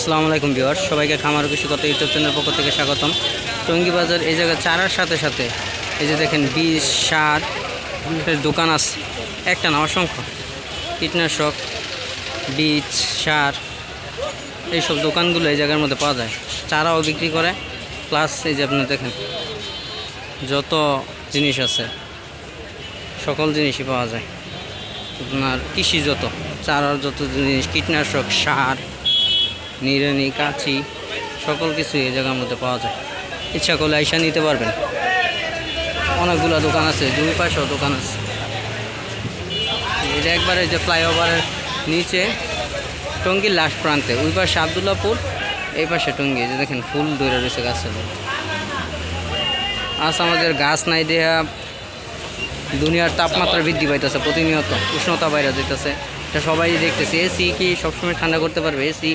আসসালামু আলাইকুম ভিউয়ার্স, সবাইকে খামার কৃষিগত ইউটিউব চ্যানেলের পক্ষ থেকে স্বাগতম। টঙ্গী বাজার এই জায়গায় চারার সাথে সাথে এই যে দেখেন বীজ সার দোকান আছে, একটা না অসংখ্য কীটনাশক বীজ সার এইসব দোকানগুলো এই জায়গার মধ্যে পাওয়া যায়। চারাও বিক্রি করে, প্লাস এই যে আপনি দেখেন যত জিনিস আছে সকল জিনিসই পাওয়া যায়। আপনার কৃষি যত চারার যত জিনিস, কীটনাশক সার নিড়ানি কাঁচি সকল কিছু এই জায়গার মধ্যে পাওয়া যায়। ইচ্ছা করলে আইসা নিতে পারবেন। অনেকগুলো দোকান আছে, দুই পাশেও দোকান আছে। এটা একবারে যে ফ্লাইওভারের নিচে টঙ্গীর লাস্ট প্রান্তে, ওই পাশে আবদুল্লাপুর, এই পাশে টঙ্গী। যে দেখেন ফুল ধরে রয়েছে গাছের। আজ আমাদের গাছ নাই দেয়া দুনিয়ার তাপমাত্রা বৃদ্ধি পাইতেছে, প্রতিনিয়ত উষ্ণতা বাইরে যেতেছে, এটা সবাই দেখতেছে। এসি কি সবসময় ঠান্ডা করতে পারবে? এসি